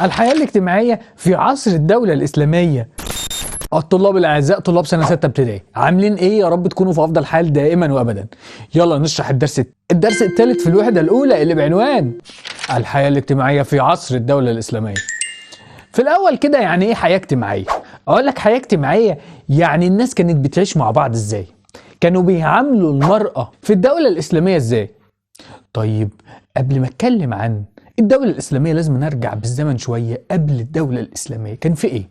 الحياة الاجتماعية في عصر الدولة الإسلامية. الطلاب الأعزاء طلاب سنة 6 ابتدائي، عاملين إيه؟ يا رب تكونوا في أفضل حال دائما وأبدا. يلا نشرح الدرس الثالث في الوحدة الأولى اللي بعنوان الحياة الاجتماعية في عصر الدولة الإسلامية. في الأول كده يعني إيه حياة اجتماعية؟ أقول لك حياة اجتماعية يعني الناس كانت بتعيش مع بعض إزاي؟ كانوا بيعاملوا المرأة في الدولة الإسلامية إزاي؟ طيب قبل ما اتكلم عن الدولة الإسلامية لازم نرجع بالزمن شوية. قبل الدولة الإسلامية كان في إيه؟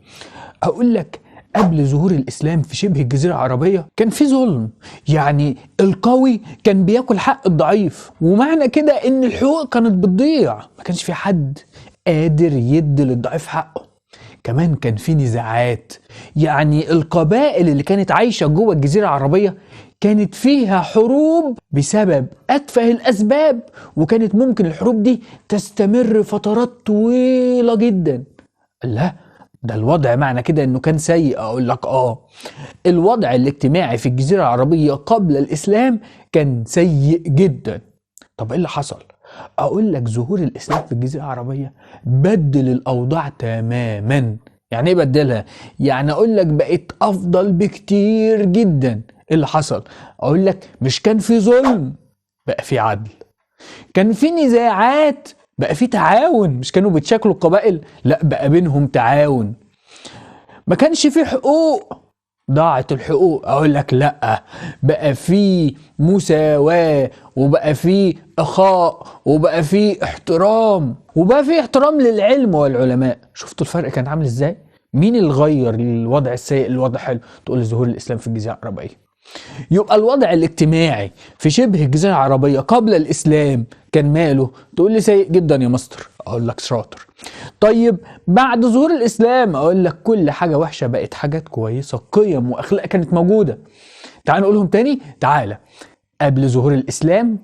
أقول لك قبل ظهور الإسلام في شبه الجزيرة العربية كان في ظلم، يعني القوي كان بياكل حق الضعيف، ومعنى كده إن الحقوق كانت بتضيع، ما كانش في حد قادر يدي للضعيف حقه. كمان كان في نزاعات، يعني القبائل اللي كانت عايشة جوه الجزيرة العربية كانت فيها حروب بسبب أتفه الأسباب، وكانت ممكن الحروب دي تستمر فترات طويلة جدا. لا ده الوضع معنى كده انه كان سيء. اقول لك الوضع الاجتماعي في الجزيرة العربية قبل الإسلام كان سيء جدا. طب ايه اللي حصل؟ اقول لك ظهور الإسلام في الجزيرة العربية بدل الأوضاع تماما. يعني ايه بدلها؟ يعني اقول لك بقت افضل بكتير جدا. ايه اللي حصل؟ اقول لك مش كان في ظلم، بقى في عدل. كان في نزاعات، بقى في تعاون. مش كانوا بيتشاكلوا القبائل، لا بقى بينهم تعاون. ما كانش في حقوق، ضاعت الحقوق. اقول لك لا، بقى في مساواة، وبقى في اخاء، وبقى في احترام، وبقى في احترام للعلم والعلماء. شفتوا الفرق كان عامل ازاي؟ مين اللي غير الوضع السيء للوضع حلو؟ تقول لي ظهور الاسلام في الجزيرة العربية. يبقى الوضع الاجتماعي في شبه الجزيرة العربية قبل الإسلام كان ماله؟ تقول لي سيء جدا يا مستر. أقول لك شاطر. طيب بعد ظهور الإسلام أقول لك كل حاجة وحشة بقت حاجات كويسة، قيم وأخلاق كانت موجودة. تعال نقولهم تاني. تعالى قبل ظهور الإسلام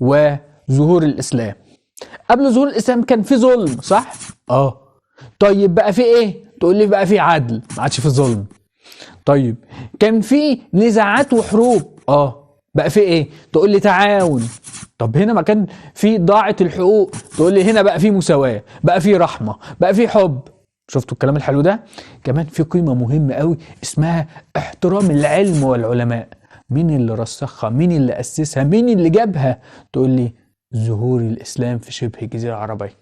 وظهور الإسلام. قبل ظهور الإسلام كان في ظلم، صح؟ طيب بقى في إيه؟ تقول لي بقى في عدل، ما عادش في ظلم. طيب كان في نزاعات وحروب، بقى في ايه؟ تقول لي تعاون. طب هنا ما كان في ضاعة الحقوق، تقول لي هنا بقى في مساواة، بقى في رحمة، بقى في حب. شفتوا الكلام الحلو ده؟ كمان في قيمة مهمة قوي اسمها احترام العلم والعلماء. مين اللي رسخها؟ مين اللي أسسها؟ مين اللي جابها؟ تقول لي ظهور الإسلام في شبه الجزيرة العربية.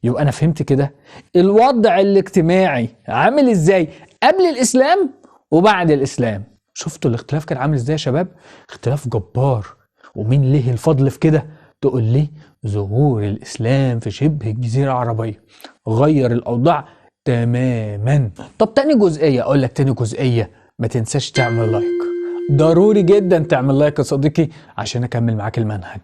يبقى أنا فهمت كده الوضع الاجتماعي عامل ازاي قبل الإسلام وبعد الإسلام. شفتوا الاختلاف كان عامل ازاي يا شباب؟ اختلاف جبار. ومين ليه الفضل في كده؟ تقول لي ظهور الإسلام في شبه الجزيرة العربية غير الأوضاع تماما. طب تاني جزئية، أقول لك تاني جزئية، ما تنساش تعمل لايك. ضروري جدا تعمل لايك يا صديقي عشان أكمل معاك المنهج.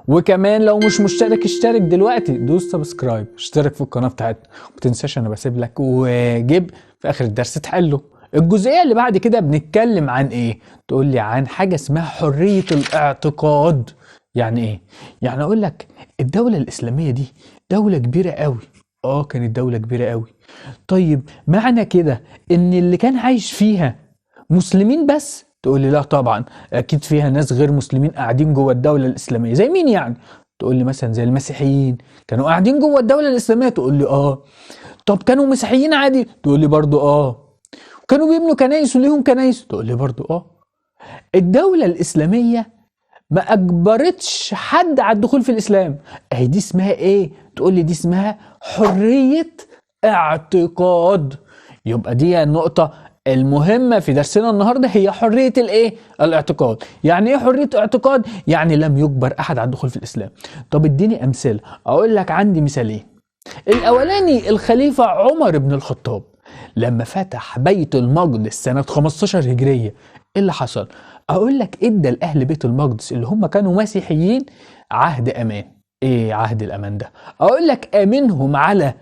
وكمان لو مش مشترك اشترك دلوقتي، دوس سبسكرايب، اشترك في القناة بتاعتنا. ومتنساش أنا بسيب لك واجب في آخر الدرس تحله. الجزئية اللي بعد كده بنتكلم عن ايه؟ تقول لي عن حاجة اسمها حرية الاعتقاد. يعني ايه؟ يعني اقول لك الدولة الإسلامية دي دولة كبيرة قوي. كانت دولة كبيرة قوي. طيب معنى كده ان اللي كان عايش فيها مسلمين بس؟ تقول لي لا طبعا، اكيد فيها ناس غير مسلمين قاعدين جوه الدولة الإسلامية. زي مين يعني؟ تقول لي مثلا زي المسيحيين كانوا قاعدين جوه الدولة الإسلامية. تقول لي طب كانوا مسيحيين عادي؟ تقول لي برضو كانوا بيبنوا كنايس وليهم كنايس؟ تقول لي برضو الدولة الإسلامية ما أجبرتش حد على الدخول في الإسلام. اهي دي اسمها ايه؟ تقول لي دي اسمها حرية اعتقاد. يبقى دي النقطة المهمة في درسنا النهاردة، هي حرية الاعتقاد. يعني ايه حرية اعتقاد؟ يعني لم يجبر أحد على الدخول في الإسلام. طب اديني أمثلة. أقول لك عندي مثالين. الأولاني الخليفة عمر بن الخطاب لما فتح بيت المقدس سنة 15 هجرية. ايه اللي حصل؟ اقول لك ادى لأهل بيت المقدس اللي هم كانوا مسيحيين عهد امان. ايه عهد الامان ده؟ اقول لك امنهم على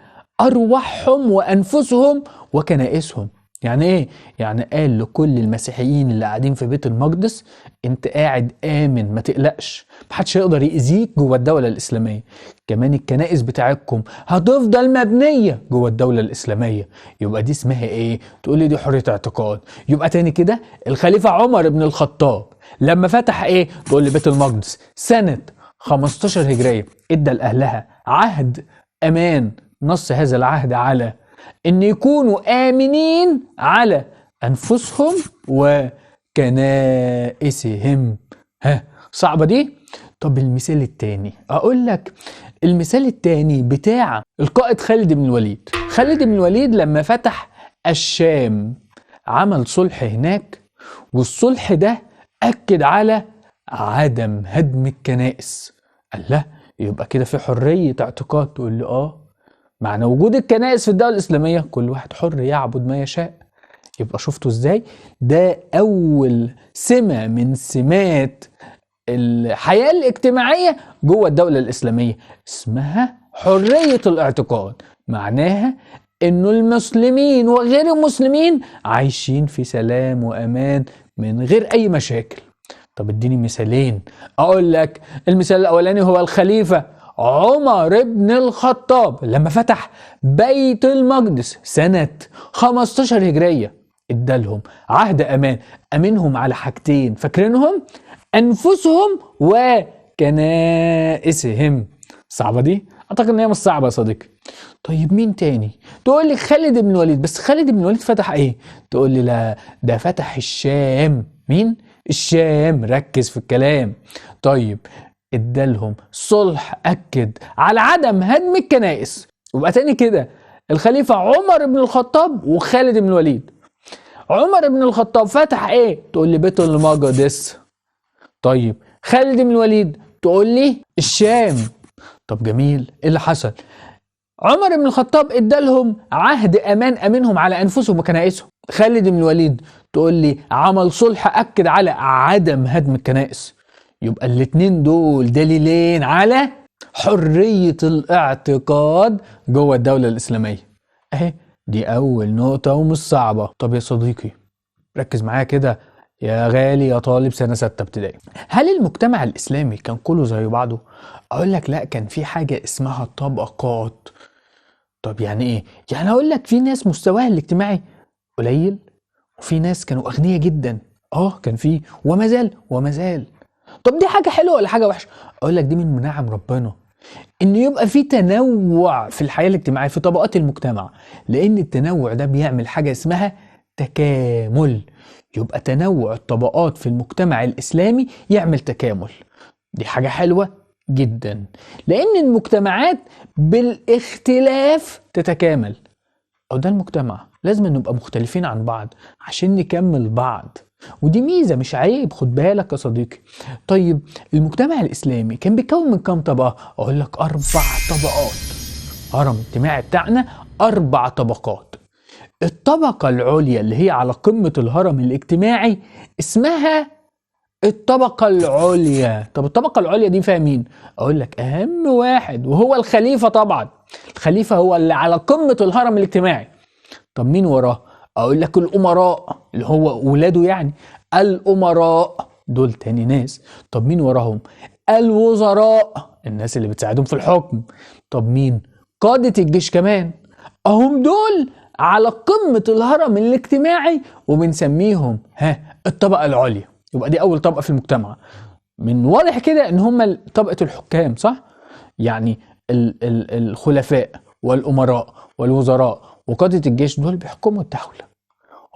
ارواحهم وانفسهم وكنائسهم. يعني ايه؟ يعني قال لكل المسيحيين اللي قاعدين في بيت المقدس انت قاعد امن، ما تقلقش، محدش يقدر يأذيك جوه الدولة الإسلامية. كمان الكنائس بتاعتكم هتفضل مبنية جوه الدولة الإسلامية. يبقى دي اسمها ايه؟ تقول لي دي حرية اعتقاد. يبقى تاني كده الخليفة عمر بن الخطاب لما فتح تقول لي بيت المقدس سنة 15 هجرية ادى لأهلها عهد امان نص هذا العهد على ان يكونوا آمنين على انفسهم وكنائسهم. ها صعبة دي؟ طب المثال التاني اقول لك، المثال التاني بتاع القائد خالد بن الوليد. خالد بن الوليد لما فتح الشام عمل صلح هناك، والصلح ده أكد على عدم هدم الكنائس. قال لا، يبقى كده في حرية اعتقاد. تقول لي معنى وجود الكنائس في الدولة الإسلامية كل واحد حر يعبد ما يشاء. يبقى شفتوا ازاي؟ ده أول سمة من سمات الحياة الاجتماعية جوه الدولة الإسلامية، اسمها حرية الاعتقاد. معناها انه المسلمين وغير المسلمين عايشين في سلام وامان من غير اي مشاكل. طب اديني مثالين. اقول لك المثال الاولاني هو الخليفة عمر بن الخطاب لما فتح بيت المقدس سنة 15 هجرية، ادالهم عهد امان، امنهم على حاجتين فاكرينهم؟ انفسهم وكنائسهم. صعبة دي؟ اعتقد ان هي مش صعبة يا صديقي. طيب مين تاني؟ تقول لي خالد بن الوليد. بس خالد بن الوليد فتح ايه؟ تقول لي لا، ده فتح الشام. مين؟ الشام. ركز في الكلام. طيب ادالهم صلح اكد على عدم هدم الكنائس. وبقى تاني كده الخليفة عمر بن الخطاب وخالد بن الوليد. عمر بن الخطاب فتح ايه؟ تقول لي بيت المقدس. طيب خالد بن الوليد تقول لي الشام. طب جميل، ايه اللي حصل؟ عمر بن الخطاب ادالهم عهد امان، امنهم على انفسهم وكنائسهم. خالد بن الوليد تقول لي عمل صلح اكد على عدم هدم الكنائس. يبقى الاتنين دول دليلين على حرية الاعتقاد جوه الدولة الاسلامية. اهي دي اول نقطة ومش صعبة. طب يا صديقي ركز معايا كده يا غالي يا طالب سنة 6 ابتدائي. هل المجتمع الاسلامي كان كله زي بعضه؟ اقول لك لا، كان في حاجة اسمها طبقات. طب يعني ايه؟ يعني اقول لك في ناس مستواها الاجتماعي قليل، وفي ناس كانوا اغنياء جدا. كان في وما زال. طب دي حاجة حلوة ولا حاجة وحشة؟ اقول لك دي من منعم ربنا، ان يبقى في تنوع في الحياة الاجتماعية في طبقات المجتمع، لان التنوع ده بيعمل حاجة اسمها تكامل. يبقى تنوع الطبقات في المجتمع الاسلامي يعمل تكامل. دي حاجة حلوة جدا، لان المجتمعات بالاختلاف تتكامل. ده المجتمع لازم نبقى مختلفين عن بعض عشان نكمل بعض، ودي ميزة مش عيب، خد بالك يا صديقي. طيب المجتمع الإسلامي كان بيتكون من كام طبقة؟ أقول لك 4 طبقات. هرم الاجتماعي بتاعنا 4 طبقات. الطبقة العليا اللي هي على قمة الهرم الاجتماعي اسمها الطبقة العليا. طب الطبقة العليا دي فيها مين؟ أقول لك أهم واحد وهو الخليفة. طبعا الخليفة هو اللي على قمة الهرم الاجتماعي. طب مين وراه؟ أقول لك الأمراء اللي هو ولاده، يعني الأمراء دول تاني ناس. طب مين وراهم؟ الوزراء، الناس اللي بتساعدهم في الحكم. طب مين؟ قادة الجيش كمان. أهم دول على قمة الهرم الاجتماعي وبنسميهم الطبقة العليا. يبقى دي أول طبقة في المجتمع. من واضح كده إن هم طبقة الحكام، صح؟ يعني الخلفاء والأمراء والوزراء وقادة الجيش دول بيحكموا الدولة.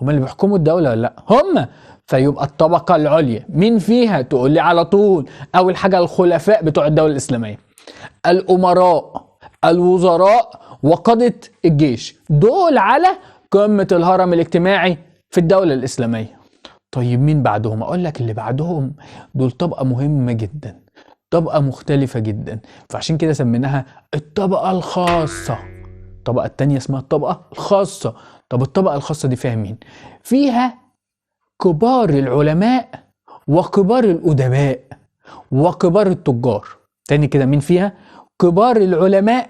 هم اللي بيحكموا الدولة ولا لا؟ هم. فيبقى الطبقة العليا مين فيها؟ تقول لي على طول أول حاجة الخلفاء بتوع الدولة الإسلامية، الأمراء، الوزراء، وقادة الجيش. دول على قمة الهرم الاجتماعي في الدولة الإسلامية. طيب مين بعدهم؟ أقول لك اللي بعدهم دول طبقة مهمة جدا، طبقة مختلفة جدا، فعشان كده سميناها الطبقة الخاصة. الطبقة التانية اسمها الطبقة الخاصة. طب الطبقة الخاصة دي فيها مين؟ فيها كبار العلماء وكبار الأدباء وكبار التجار. تاني كده، مين فيها؟ كبار العلماء،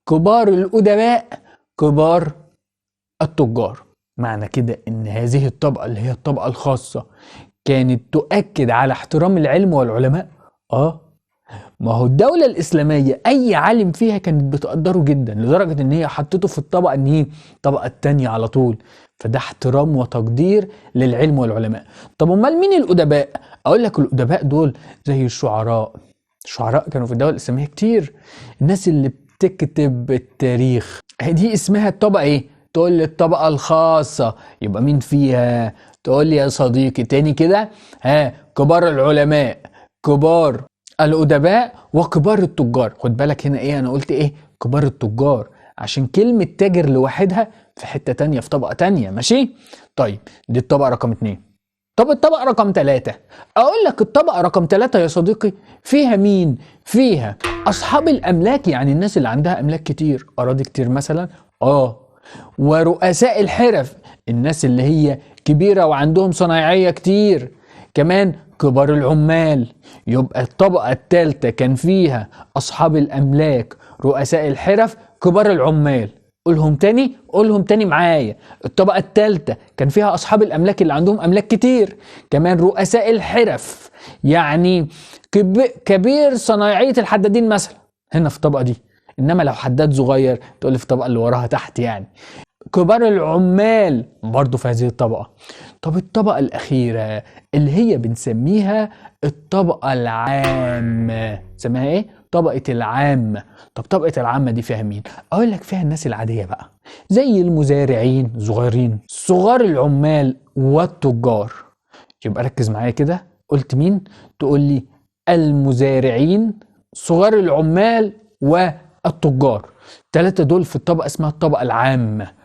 كبار الأدباء، كبار التجار. معنى كده ان هذه الطبقة اللي هي الطبقة الخاصة كانت تؤكد على احترام العلم والعلماء. ما هو الدولة الإسلامية أي عالم فيها كانت بتقدره جدا، لدرجة إن هي حطته في الطبقة إن هي الطبقة التانية على طول. فده احترام وتقدير للعلم والعلماء. طب أمال مين الأدباء؟ أقول لك الأدباء دول زي الشعراء. الشعراء كانوا في الدولة الإسلامية كتير، الناس اللي تكتب التاريخ. دي اسمها الطبقة ايه؟ تقول لي الطبقة الخاصة. يبقى مين فيها؟ تقول لي يا صديقي تاني كده، كبار العلماء، كبار الأدباء، وكبار التجار. خد بالك هنا ايه، انا قلت ايه؟ كبار التجار، عشان كلمة تاجر لوحدها في حتة تانية، في طبقة تانية. ماشي؟ طيب دي الطبقة رقم 2. طب الطبقة رقم 3، اقول لك الطبقة رقم 3 يا صديقي فيها مين؟ فيها اصحاب الاملاك، يعني الناس اللي عندها املاك كتير، اراضي كتير مثلا، ورؤساء الحرف، الناس اللي هي كبيرة وعندهم صنايعية كتير. كمان كبار العمال. يبقى الطبقة الثالثة كان فيها أصحاب الأملاك، رؤساء الحرف، كبار العمال. قولهم تاني معايا. الطبقة الثالثة كان فيها أصحاب الأملاك اللي عندهم أملاك كتير، كمان رؤساء الحرف، يعني كبير صنايعية الحدادين مثلا، هنا في الطبقة دي. إنما لو حداد صغير تقول لي في الطبقة اللي وراها تحت يعني. كبار العمال برضو في هذه الطبقة. طب الطبقة الأخيرة اللي هي بنسميها الطبقة العامة، سميها ايه؟ طبقة العامة. طب طبقة العامة دي فيها مين؟ أقول لك فيها الناس العادية بقى، زي المزارعين صغيرين، صغار العمال، والتجار. يبقى ركز معايا كده، قلت مين؟ تقول لي المزارعين، صغار العمال، والتجار. الثلاثة دول في الطبقة اسمها الطبقة العامة.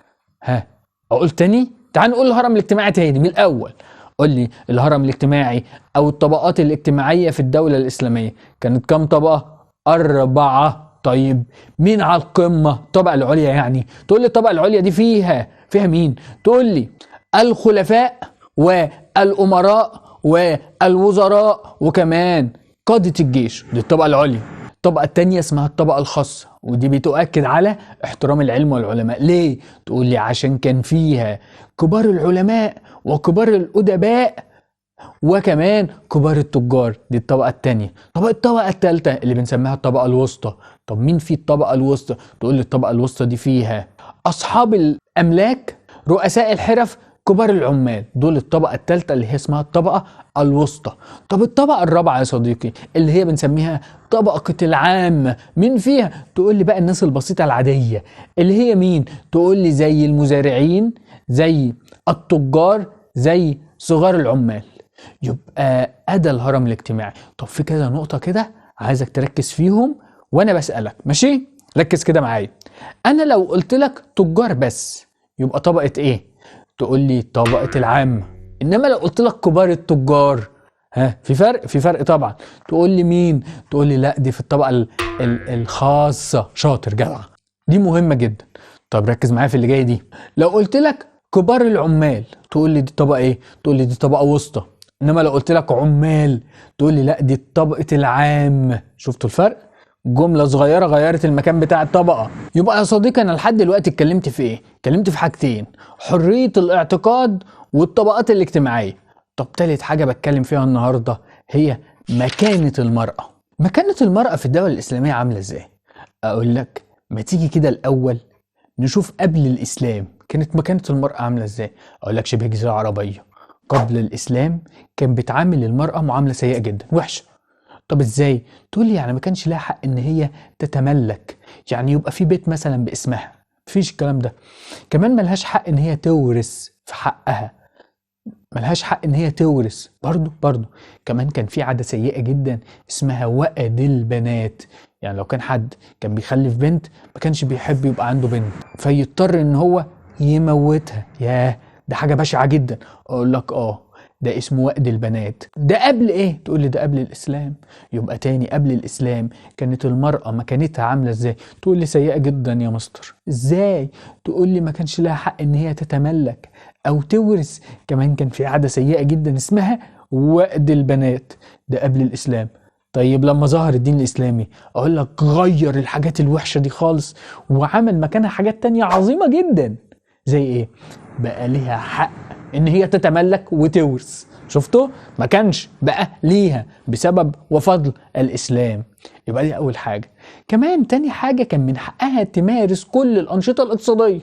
اقول تاني؟ تعال نقول الهرم الاجتماعي تاني من الاول. قول لي الهرم الاجتماعي او الطبقات الاجتماعية في الدولة الاسلامية كانت كام طبقة؟ 4. طيب مين على القمة؟ الطبقة العليا يعني. تقول لي الطبقة العليا دي فيها مين؟ تقول لي الخلفاء والامراء والوزراء وكمان قادة الجيش. دي الطبقة العليا. الطبقة التانية اسمها الطبقة الخاصة، ودي بتؤكد على احترام العلم والعلماء. ليه؟ تقول لي عشان كان فيها كبار العلماء وكبار الأدباء وكمان كبار التجار. دي الطبقة التانية. طب الطبقة التالتة اللي بنسميها الطبقة الوسطى. طب مين في الطبقة الوسطى؟ تقول لي الطبقة الوسطى دي فيها أصحاب الأملاك، رؤساء الحرف، كبار العمال. دول الطبقة الثالثة اللي هي اسمها الطبقة الوسطى. طب الطبقة الرابعة يا صديقي اللي هي بنسميها طبقة العامة، مين فيها؟ تقول لي بقى الناس البسيطة العادية، اللي هي مين؟ تقول لي زي المزارعين، زي التجار، زي صغار العمال. يبقى أدى الهرم الاجتماعي. طب في كده نقطة كده عايزك تركز فيهم وانا بسألك، ماشي؟ ركز كده معايا. انا لو قلت لك تجار بس يبقى طبقة ايه؟ تقول لي طبقة العامة. انما لو قلت لك كبار التجار، في فرق طبعا. تقول لي مين؟ تقول لي لا دي في الطبقة الخاصة. شاطر جدع، دي مهمة جدا. طب ركز معايا في اللي جاي دي. لو قلت لك كبار العمال تقول لي دي طبقة ايه؟ تقول لي دي طبقة وسطى. انما لو قلت لك عمال تقول لي لا دي طبقة العام. شفتوا الفرق؟ جملة صغيرة غيرت المكان بتاع الطبقة. يبقى يا صديقي أنا لحد دلوقتي اتكلمت في إيه؟ اتكلمت في حاجتين: حرية الاعتقاد والطبقات الاجتماعية. طب تالت حاجة بتكلم فيها النهاردة هي مكانة المرأة. مكانة المرأة في الدولة الإسلامية عاملة إزاي؟ أقول لك، ما تيجي كده الأول نشوف قبل الإسلام كانت مكانة المرأة عاملة إزاي. أقول لك شبه جزيرة عربية قبل الإسلام كان بتعامل المرأة معاملة سيئة جدا، وحشة. طب ازاي؟ تقول لي يعني ما كانش لها حق ان هي تتملك، يعني يبقى في بيت مثلا باسمها، مفيش الكلام ده. كمان ملهاش حق ان هي تورث في حقها، ملهاش حق ان هي تورث برضو. كمان كان في عادة سيئة جدا اسمها وأد البنات. يعني لو كان حد كان بيخلف بنت ما كانش بيحب يبقى عنده بنت فيضطر ان هو يموتها. ياه ده حاجة بشعة جدا. اقول لك ده اسمه وأد البنات. ده قبل ايه؟ تقول لي ده قبل الاسلام. يبقى تاني قبل الاسلام كانت المرأة مكانتها عاملة ازاي؟ تقول لي سيئة جدا يا مستر. ازاي؟ تقول لي ما كانش لها حق ان هي تتملك او تورث. كمان كان في عادة سيئة جدا اسمها وأد البنات. ده قبل الاسلام. طيب لما ظهر الدين الاسلامي اقول لك غير الحاجات الوحشة دي خالص وعمل مكانها حاجات تانية عظيمة جدا. زي ايه؟ بقى ليها حق ان هي تتملك وتورث. شفتوا؟ ما كانش بقى ليها بسبب وفضل الاسلام. يبقى دي اول حاجة. كمان تاني حاجة كان من حقها تمارس كل الانشطة الاقتصادية،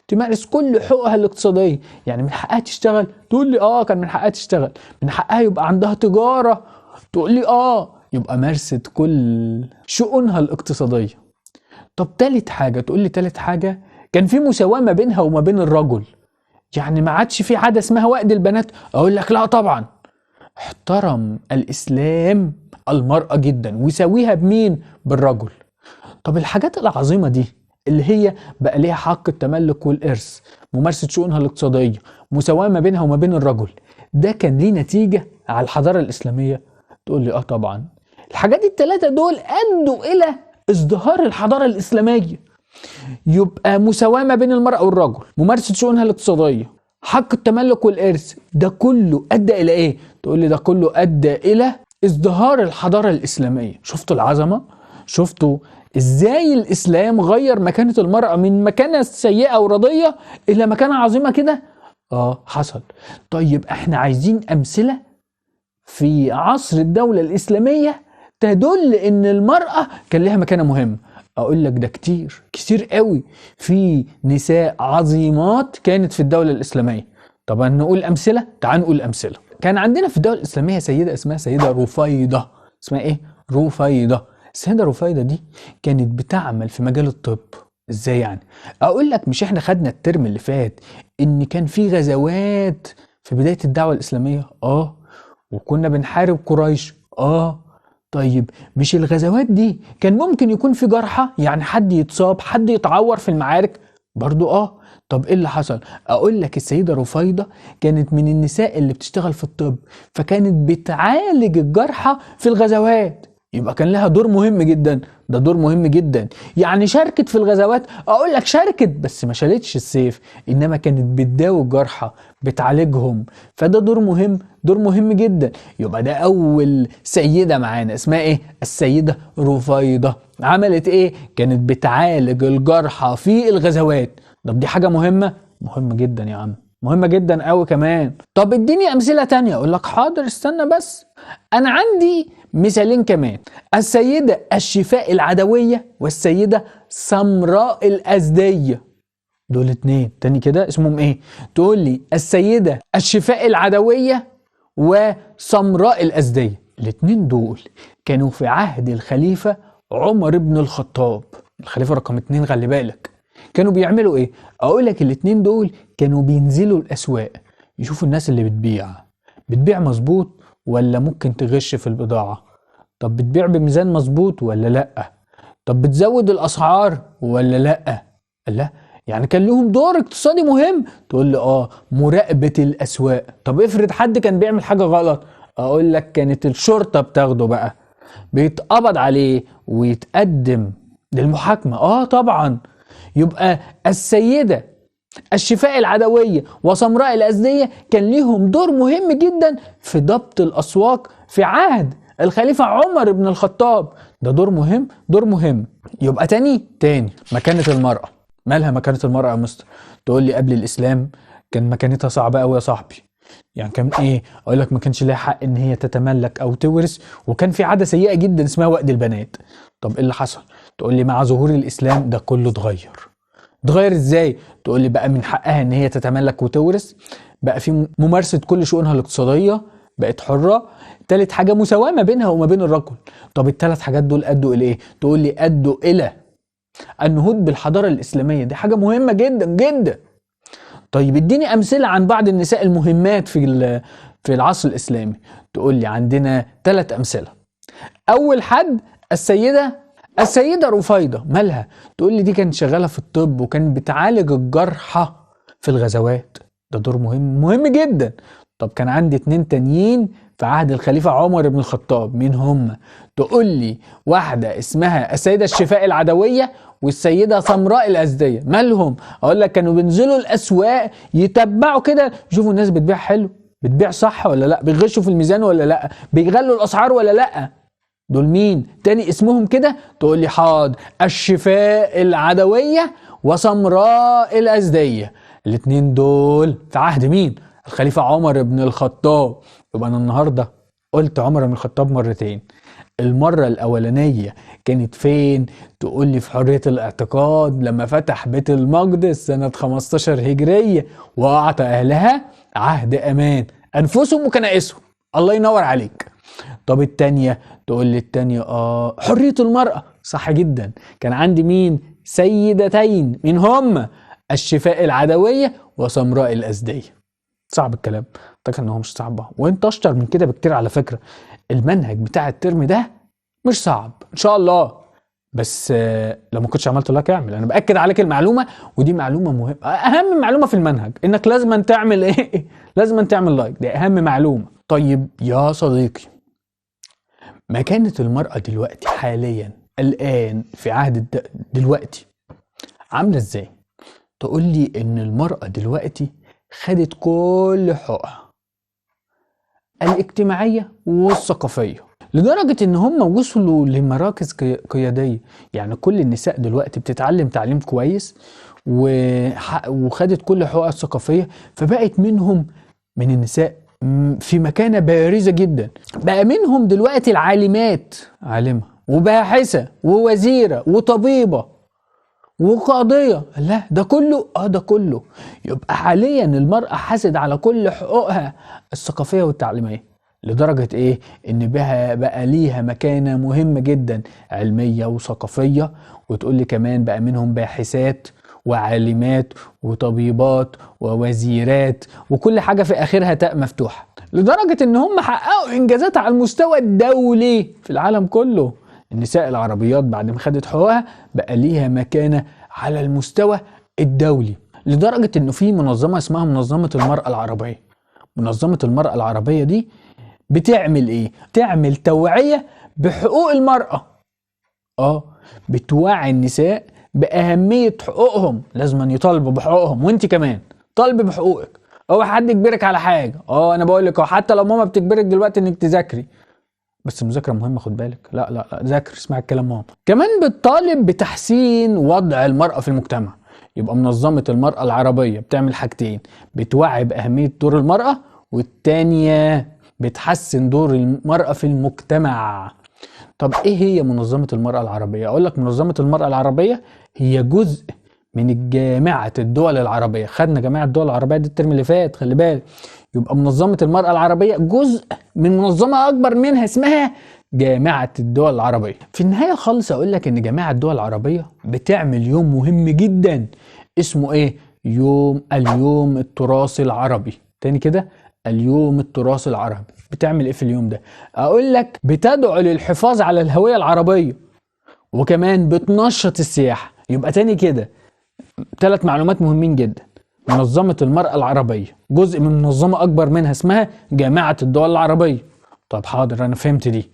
تمارس كل حقوقها الاقتصادية. يعني من حقها تشتغل. تقول لي كان من حقها تشتغل. من حقها يبقى عندها تجارة. تقول لي يبقى مارست كل شؤونها الاقتصادية. طب تالت حاجة، تقول لي تالت حاجة كان في مساواة ما بينها وما بين الرجل، يعني ما عادش في عادة اسمها وأد البنات. اقول لك لا طبعا، احترم الاسلام المرأة جدا ويساويها بمين؟ بالرجل. طب الحاجات العظيمة دي اللي هي بقى ليها حق التملك والإرث، ممارسة شؤونها الاقتصادية، مساواة ما بينها وما بين الرجل، ده كان ليه نتيجة على الحضارة الإسلامية؟ تقول لي طبعا. الحاجات الثلاثة دول أدوا إلى ازدهار الحضارة الإسلامية. يبقى مساواة ما بين المرأة والرجل، ممارسة شؤونها الاقتصادية، حق التملك والإرث، ده كله أدى إلى إيه؟ تقول لي ده كله أدى إلى ازدهار الحضارة الإسلامية. شفتوا العظمة؟ شفتوا ازاي الاسلام غير مكانة المرأة من مكانة سيئة ورضية الى مكانة عظيمة كده؟ حصل. طيب احنا عايزين امثلة في عصر الدولة الاسلامية تدل ان المرأة كان لها مكانة مهمة. اقول لك ده كتير كتير قوي، في نساء عظيمات كانت في الدولة الاسلامية. طبعا نقول امثلة، تعال نقول امثلة. كان عندنا في الدولة الاسلامية سيدة اسمها سيدة رفيضة. اسمها ايه؟ رفيضة. السيدة رفيضة دي كانت بتعمل في مجال الطب. ازاي يعني؟ اقول لك، مش احنا خدنا الترم اللي فات ان كان في غزوات في بداية الدعوة الاسلامية؟ وكنا بنحارب قريش. طيب مش الغزوات دي كان ممكن يكون في جرحى، يعني حد يتصاب، حد يتعور في المعارك؟ برضو طب ايه اللي حصل؟ اقول لك السيدة رفيضة كانت من النساء اللي بتشتغل في الطب، فكانت بتعالج الجرحى في الغزوات. يبقى كان لها دور مهم جدا. ده دور مهم جدا، يعني شاركت في الغزوات. اقول لك شاركت بس ما شالتش السيف، انما كانت بتداوي الجرحى، بتعالجهم. فده دور مهم، دور مهم جدا. يبقى ده اول سيدة معانا، اسمها ايه؟ السيدة رفيضة. عملت ايه؟ كانت بتعالج الجرحى في الغزوات. طب دي حاجة مهمة؟ مهمة جدا يا عم، مهمة جدا قوي كمان. طب اديني امثلة تانية. اقول لك حاضر، استنى بس، انا عندي مثالين كمان. السيدة الشفاء العدوية والسيدة سمراء الأزدية. دول اتنين تاني كده اسمهم ايه؟ تقول لي السيدة الشفاء العدوية وسمراء الأزدية. الاتنين دول كانوا في عهد الخليفة عمر بن الخطاب، الخليفة رقم 2، خلي بالك. كانوا بيعملوا ايه؟ اقول لك الاتنين دول كانوا بينزلوا الاسواق، يشوفوا الناس اللي بتبيع مظبوط ولا ممكن تغش في البضاعة. طب بتبيع بميزان مظبوط ولا لأ؟ طب بتزود الأسعار ولا لأ؟ لا، يعني كان لهم دور اقتصادي مهم. تقول لي مراقبة الأسواق. طب افرض حد كان بيعمل حاجة غلط، أقول لك كانت الشرطة بتاخده بقى، بيتقبض عليه ويتقدم للمحاكمة. طبعا. يبقى السيدة الشفاء العدوية وسمراء الأزدية كان ليهم دور مهم جدا في ضبط الأسواق في عهد الخليفة عمر بن الخطاب. ده دور مهم، دور مهم. يبقى تاني مكانة المرأة. مالها مكانة المرأة يا مستر؟ تقول لي قبل الإسلام كان مكانتها صعبة قوي يا صاحبي. يعني كان ايه؟ اقول لك ما كانش لها حق ان هي تتملك او تورث، وكان في عادة سيئة جدا اسمها وأد البنات. طب ايه اللي حصل؟ تقول لي مع ظهور الإسلام ده كله اتغير ازاي؟ تقول لي بقى من حقها ان هي تتملك وتورث، بقى في ممارسة كل شؤونها الاقتصادية، بقت حرة. تالت حاجة مساواة ما بينها وما بين الرجل. طب الثلاث حاجات دول ادوا الى ايه؟ تقول لي ادوا الى النهوض بالحضارة الإسلامية. دي حاجة مهمة جدا جدا. طيب اديني امثلة عن بعض النساء المهمات في العصر الإسلامي. تقول لي عندنا 3 امثلة. اول حد السيدة رفيضة. مالها؟ تقول لي دي كانت شغالة في الطب وكانت بتعالج الجرحى في الغزوات. ده دور مهم جدا. طب كان عندي 2 تانيين في عهد الخليفة عمر بن الخطاب. مين هم؟ تقول لي واحدة اسمها السيدة الشفاء العدوية والسيدة سمراء الأزدية. مالهم؟ اقول لك كانوا بينزلوا الأسواق يتبعوا كده، يشوفوا الناس بتبيع حلو، بتبيع صح ولا لا، بيغشوا في الميزان ولا لا، بيغلوا الأسعار ولا لا. دول مين؟ تاني اسمهم كده. تقول لي حاضر، الشفاء العدوية وسمراء الأزدية. الاتنين دول في عهد مين؟ الخليفة عمر بن الخطاب. يبقى أنا النهاردة قلت عمر بن الخطاب مرتين. المرة الأولانية كانت فين؟ تقول لي في حرية الاعتقاد لما فتح بيت المقدس سنة 15 هجرية وأعطى أهلها عهد أمان أنفسهم وكنائسهم. الله ينور عليك. طب التانية؟ تقول لي التانية حرية المرأة. صح جدا. كان عندي مين؟ سيدتين منهم الشفاء العدوية وسمراء الأزدية. صعب الكلام؟ اعتقد ان هو مش صعب، وانت اشطر من كده بكتير على فكرة. المنهج بتاع الترم ده مش صعب ان شاء الله، بس لو ما كنتش عملت لايك اعمل. انا باكد عليك المعلومه، ودي معلومه مهمه، اهم معلومه في المنهج، انك لازم تعمل ايه؟ لازم تعمل لايك، دي اهم معلومه. طيب يا صديقي، مكانه المراه دلوقتي حاليا الان في عهد دلوقتي عامله ازاي؟ تقول لي ان المراه دلوقتي خدت كل حقوقها الاجتماعيه والثقافيه، لدرجة ان هم وصلوا لمراكز قيادية. يعني كل النساء دلوقتي بتتعلم تعليم كويس وخدت كل حقوقها الثقافية، فبقت منهم من النساء في مكانة بارزة جدا. بقى منهم دلوقتي العالمات، عالمة وباحثة ووزيرة وطبيبة وقاضية. لا ده كله ده كله. يبقى حاليا المرأة حاسد على كل حقوقها الثقافية والتعليمية، لدرجة ايه؟ ان بقى ليها مكانة مهمة جدا علمية وثقافية. وتقول لي كمان بقى منهم باحثات وعالمات وطبيبات ووزيرات وكل حاجة في اخرها تاء مفتوحة، لدرجة ان هم حققوا انجازات على المستوى الدولي في العالم كله. النساء العربيات بعد ما خدت حقوقها بقى ليها مكانة على المستوى الدولي، لدرجة انه في منظمة اسمها منظمة المرأة العربية. منظمة المرأة العربية دي بتعمل ايه؟ تعمل توعية بحقوق المرأة. بتوعي النساء بأهمية حقوقهم، لازم أن يطالبوا بحقوقهم، وانت كمان طالب بحقوقك. حد يجبرك على حاجة، انا بقول لك حتى لو ماما بتجبرك دلوقتي انك تذاكري، بس المذاكرة مهمة خد بالك. لا ذاكر، اسمع الكلام ماما. كمان بتطالب بتحسين وضع المرأة في المجتمع. يبقى منظمة المرأة العربية بتعمل حاجتين: بتوعي بأهمية دور المرأة، والتانية بتحسن دور المرأة في المجتمع. طب ايه هي منظمة المرأة العربية؟ اقول لك، منظمة المرأة العربية هي جزء من جامعة الدول العربية. خدنا جامعة الدول العربية دي الترم اللي فات، خلي بالك. يبقى منظمة المرأة العربية جزء من منظمة اكبر منها اسمها جامعة الدول العربية. في النهاية خالص اقول لك ان جامعة الدول العربية بتعمل يوم مهم جدا اسمه ايه؟ اليوم التراث العربي. تاني كده، اليوم التراث العربي. بتعمل ايه في اليوم ده؟ اقول لك، بتدعو للحفاظ على الهوية العربية، وكمان بتنشط السياحة. يبقى تاني كده 3 معلومات مهمين جدا: منظمة المرأة العربية جزء من منظمة اكبر منها اسمها جامعة الدول العربية. طب حاضر، انا فهمت دي.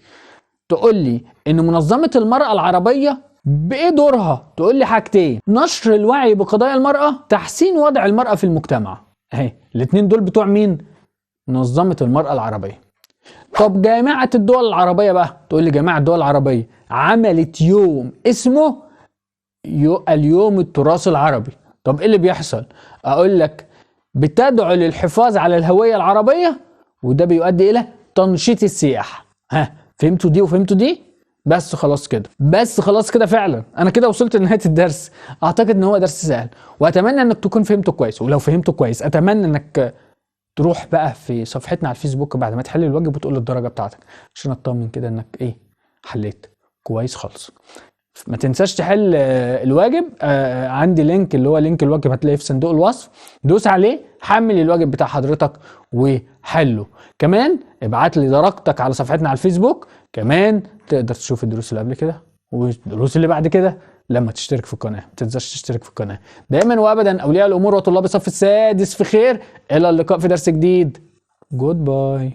تقول لي ان منظمة المرأة العربية بايه دورها؟ تقول لي حاجتين: نشر الوعي بقضايا المرأة، تحسين وضع المرأة في المجتمع. الاتنين دول بتوع مين؟ منظمة المرأة العربية. طب جامعة الدول العربية بقى، تقول لي جامعة الدول العربية عملت يوم اسمه اليوم التراث العربي. طب ايه اللي بيحصل؟ اقول لك، بتدعو للحفاظ على الهوية العربية، وده بيؤدي الى تنشيط السياحة. فهمتوا دي وفهمتوا دي؟ بس خلاص كده فعلا. انا كده وصلت لنهاية الدرس. اعتقد ان هو درس سهل، واتمنى انك تكون فهمته كويس. ولو فهمته كويس اتمنى انك تروح بقى في صفحتنا على الفيسبوك بعد ما تحل الواجب وتقول الدرجة بتاعتك، عشان اطمن كده انك حليت كويس خالص. ما تنساش تحل الواجب. عندي لينك، اللي هو لينك الواجب، هتلاقيه في صندوق الوصف. دوس عليه، حمل الواجب بتاع حضرتك وحله. كمان ابعت لي درجتك على صفحتنا على الفيسبوك. كمان تقدر تشوف الدروس اللي قبل كده والدروس اللي بعد كده لما تشترك في القناة. ما تنساش تشترك في القناة. دائما وابدا اولياء الامور وطلاب الصف السادس في خير. الى اللقاء في درس جديد. جود باي.